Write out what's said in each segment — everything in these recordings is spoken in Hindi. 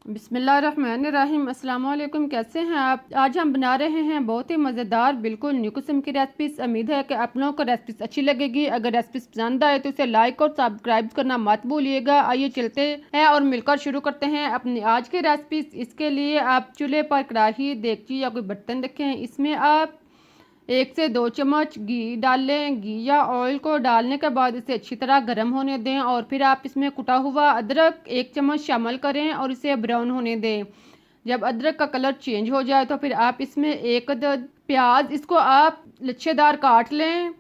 बिस्मिल्लाहिर्रहमानिर्रहीम। अस्सलाम वालेकुम। कैसे हैं आप? आज हम बना रहे हैं बहुत ही मज़ेदार बिल्कुल न्यू किस्म की रेसिपीज़। उम्मीद है कि आप लोगों को रेसिपीज़ अच्छी लगेगी। अगर रेसिपीज़ पसंद आए तो इसे लाइक और सब्सक्राइब करना मत भूलिएगा। आइए चलते हैं और मिलकर शुरू करते हैं अपनी आज की रेसिपीज़। इसके लिए आप चूल्हे पर कढ़ाई, देगची या कोई बर्तन रखें। इसमें आप 1 से 2 चम्मच घी डाल लें। घी या ऑयल को डालने के बाद इसे अच्छी तरह गर्म होने दें और फिर आप इसमें कुटा हुआ अदरक 1 चम्मच शामिल करें और इसे ब्राउन होने दें। जब अदरक का कलर चेंज हो जाए तो फिर आप इसमें एक प्याज, इसको आप लच्छेदार काट लें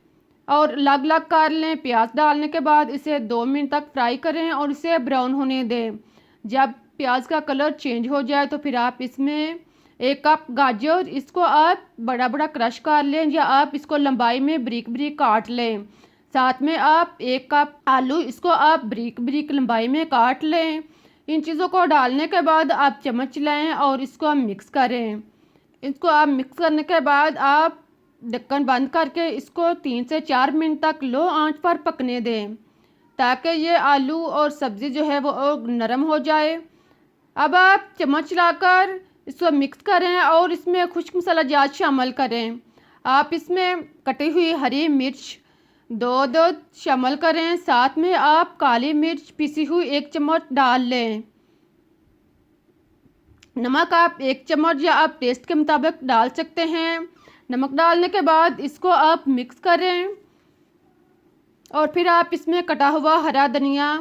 और अलग अलग काट लें। प्याज डालने के बाद इसे 2 मिनट तक फ्राई करें और इसे ब्राउन होने दें। जब प्याज का कलर चेंज हो जाए तो फिर आप इसमें 1 कप गाजर, इसको आप बड़ा बड़ा क्रश कर लें या आप इसको लंबाई में ब्रिक ब्रिक काट लें। साथ में आप 1 कप आलू, इसको आप ब्रिक ब्रिक लंबाई में काट लें। इन चीज़ों को डालने के बाद आप चम्मच लें और इसको आप मिक्स करें। इसको आप मिक्स करने के बाद आप ढक्कन बंद करके इसको 3 से 4 मिनट तक लो आंच पर पकने दें ताकि ये आलू और सब्ज़ी जो है वो नरम हो जाए। अब आप चम्मच लाकर इसको मिक्स करें और इसमें खुश्क मसाला जात शामिल करें। आप इसमें कटी हुई हरी मिर्च 2 शामिल करें। साथ में आप काली मिर्च पिसी हुई 1 चम्मच डाल लें। नमक आप 1 चम्मच या आप टेस्ट के मुताबिक डाल सकते हैं। नमक डालने के बाद इसको आप मिक्स करें और फिर आप इसमें कटा हुआ हरा धनिया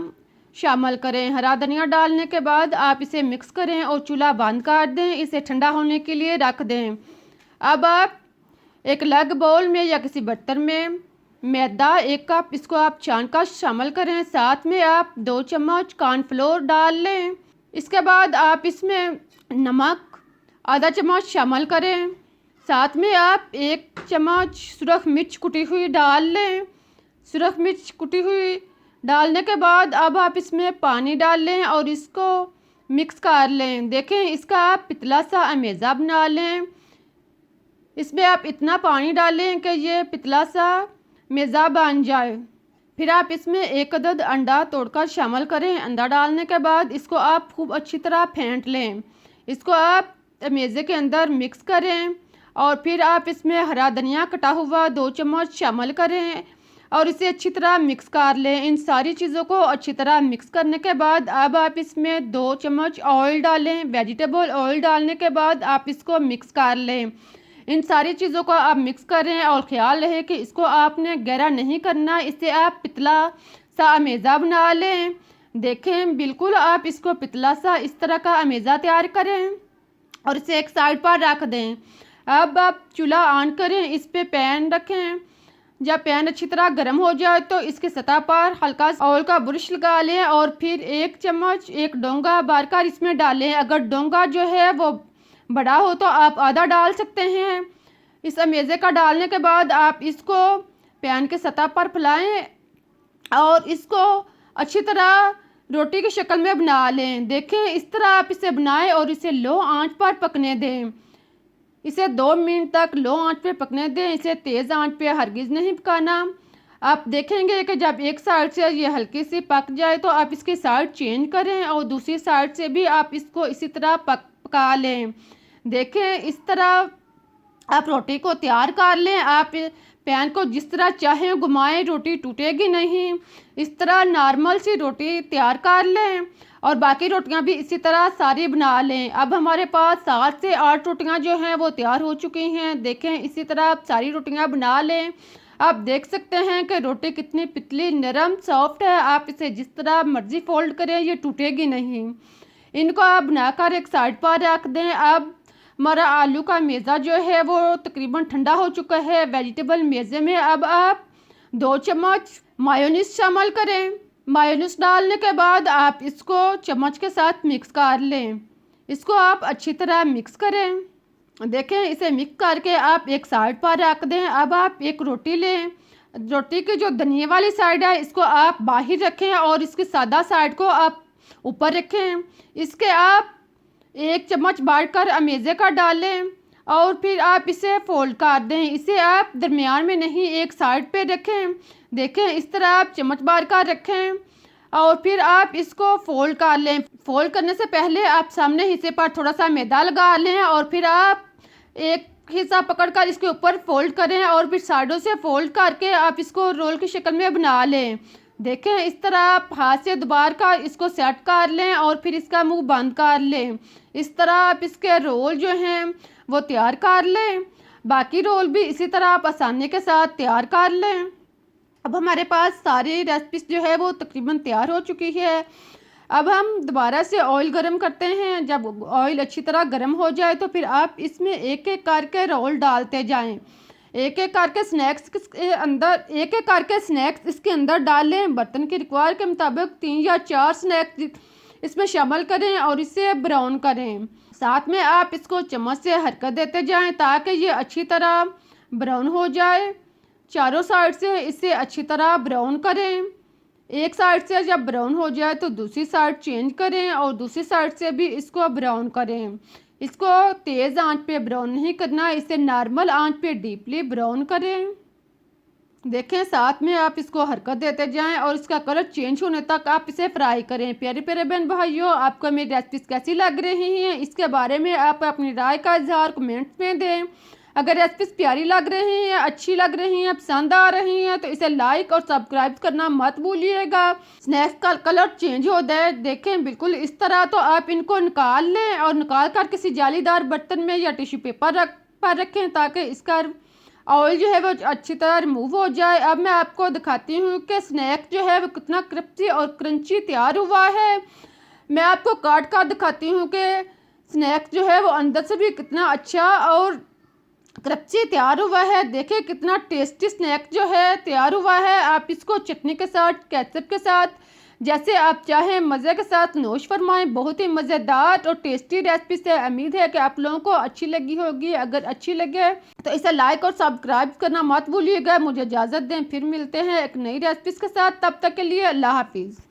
शामिल करें। हरा धनिया डालने के बाद आप इसे मिक्स करें और चूल्हा बंद कर दें। इसे ठंडा होने के लिए रख दें। अब आप एक अलग बाउल में या किसी बर्तन में मैदा 1 कप, इसको आप छानकर शामिल करें। साथ में आप 2 चम्मच कॉर्नफ्लोर डाल लें। इसके बाद आप इसमें नमक आधा चम्मच शामिल करें। साथ में आप 1 चम्मच सुरख मिर्च कुटी हुई डाल लें। सुरख मिर्च कुटी हुई डालने के बाद अब आप इसमें पानी डाल लें और इसको मिक्स कर लें। देखें, इसका आप पतला सा अमेज़ा बना लें। इसमें आप इतना पानी डालें कि ये पतला सा मेज़ा बन जाए। फिर आप इसमें 1 अदद अंडा तोड़कर शामिल करें। अंडा डालने के बाद इसको आप खूब अच्छी तरह फेंट लें। इसको आप मेज़े के अंदर मिक्स करें और फिर आप इसमें हरा धनिया कटा हुआ 2 चम्मच शामिल करें और इसे अच्छी तरह मिक्स कर लें। इन सारी चीज़ों को अच्छी तरह मिक्स करने के बाद अब आप इसमें 2 चम्मच ऑयल डालें। वेजिटेबल ऑयल डालने के बाद आप इसको मिक्स कर लें। इन सारी चीज़ों को आप मिक्स करें और ख्याल रहे कि इसको आपने गहरा नहीं करना, इससे आप पतला सा अमेज़ा बना लें। देखें, बिल्कुल आप इसको पतला सा इस तरह का अमेज़ा तैयार करें और इसे एक साइड पर रख दें। अब आप चूल्हा ऑन करें, इस पे पैन रखें। जब पैन अच्छी तरह गर्म हो जाए तो इसके सतह पर हल्का सा ऑयल का ब्रश लगा लें और फिर 1 चम्मच एक डोंगा भरकर इसमें डालें। अगर डोंगा जो है वो बड़ा हो तो आप आधा डाल सकते हैं। इस अमेज़े का डालने के बाद आप इसको पैन के सतह पर फैलाएं और इसको अच्छी तरह रोटी की शक्ल में बना लें। देखें, इस तरह आप इसे बनाएं और इसे लो आंच पर पकने दें। इसे 2 मिनट तक लो आंच पे पकने दें। इसे तेज़ आंच पे हरगिज़ नहीं पकाना। आप देखेंगे कि जब एक साइड से ये हल्की सी पक जाए तो आप इसकी साइड चेंज करें और दूसरी साइड से भी आप इसको इसी तरह पका लें। देखें, इस तरह आप रोटी को तैयार कर लें। आप पैन को जिस तरह चाहें घुमाएं, रोटी टूटेगी नहीं। इस तरह नॉर्मल सी रोटी तैयार कर लें और बाकी रोटियां भी इसी तरह सारी बना लें। अब हमारे पास 7 से 8 रोटियां जो हैं वो तैयार हो चुकी हैं। देखें, इसी तरह आप सारी रोटियां बना लें। आप देख सकते हैं कि रोटी कितनी पतली, नरम, सॉफ्ट है। आप इसे जिस तरह मर्जी फोल्ड करें, ये टूटेगी नहीं। इनको आप बनाकर एक साइड पर रख दें। अब हमारा आलू का मेज़ा जो है वो तकरीबन ठंडा हो चुका है। वेजिटेबल मेज़े में अब आप 2 चम्मच मायोनीज शामिल करें। मायोनीज डालने के बाद आप इसको चम्मच के साथ मिक्स कर लें। इसको आप अच्छी तरह मिक्स करें। देखें, इसे मिक्स करके आप एक साइड पर रख दें। अब आप एक रोटी लें। रोटी की जो धनिया वाली साइड है इसको आप बाहर रखें और इसकी सादा साइड को आप ऊपर रखें। इसके आप 1 चम्मच बाढ़कर अमेज़े का डालें और फिर आप इसे फोल्ड कर दें। इसे आप दरमियान में नहीं, एक साइड पे रखें। देखें, इस तरह आप चम्मच बार कर रखें और फिर आप इसको फोल्ड कर लें। फोल्ड करने से पहले आप सामने हिस्से पर थोड़ा सा मैदा लगा लें और फिर आप एक हिस्सा पकड़कर इसके ऊपर फोल्ड करें और फिर साइडों से फोल्ड करके आप इसको रोल की शक्ल में बना लें। देखें, इस तरह आप हाथ से दोबारा का इसको सेट कर लें और फिर इसका मुंह बंद कर लें। इस तरह आप इसके रोल जो हैं वो तैयार कर लें। बाकी रोल भी इसी तरह आप आसानी के साथ तैयार कर लें। अब हमारे पास सारी रेसिपीज जो है वो तकरीबन तैयार हो चुकी है। अब हम दोबारा से ऑयल गरम करते हैं। जब ऑयल अच्छी तरह गरम हो जाए तो फिर आप इसमें एक एक करके रोल डालते जाएं। एक एक करके स्नैक्स इसके अंदर डालें। बर्तन के रिक्वायर के मुताबिक 3 या 4 स्नैक्स इसमें शामिल करें और इसे ब्राउन करें। साथ में आप इसको चम्मच से हरकत देते जाएं ताकि ये अच्छी तरह ब्राउन हो जाए। चारों साइड से इसे अच्छी तरह ब्राउन करें। एक साइड से जब ब्राउन हो जाए तो दूसरी साइड चेंज करें और दूसरी साइड से भी इसको ब्राउन करें। इसको तेज़ आंच पे ब्राउन नहीं करना, इसे नॉर्मल आंच पे डीपली ब्राउन करें। देखें, साथ में आप इसको हरकत देते जाएं और इसका कलर चेंज होने तक आप इसे फ्राई करें। प्यारे प्यारे बहन भाइयों, आपको मेरी रेसिपीज कैसी लग रही हैं, इसके बारे में आप अपनी राय का इजहार कमेंट्स में दें। अगर रेसिपीज प्यारी लग रही हैं, अच्छी लग रही हैं, पसंद आ रही हैं तो इसे लाइक और सब्सक्राइब करना मत भूलिएगा। स्नैक्स का कलर चेंज हो जाए, देखें बिल्कुल इस तरह, तो आप इनको निकाल लें और निकाल कर किसी जालीदार बर्तन में या टिश्यू पेपर पर रखें ताकि इसका ऑयल जो है वो अच्छी तरह रिमूव हो जाए। अब मैं आपको दिखाती हूँ कि स्नैक जो है वो कितना क्रिस्पी और क्रंची तैयार हुआ है। मैं आपको काट कर दिखाती हूँ कि स्नैक जो है वो अंदर से भी कितना अच्छा और क्रंची तैयार हुआ है। देखिए कितना टेस्टी स्नैक जो है तैयार हुआ है। आप इसको चटनी के साथ, केचप के साथ, जैसे आप चाहें मज़े के साथ नोश फरमाएं। बहुत ही मज़ेदार और टेस्टी रेसिपी से उम्मीद है कि आप लोगों को अच्छी लगी होगी। अगर अच्छी लगे तो इसे लाइक और सब्सक्राइब करना मत भूलिएगा। मुझे इजाज़त दें, फिर मिलते हैं एक नई रेसिपी के साथ। तब तक के लिए अल्लाह हाफिज़।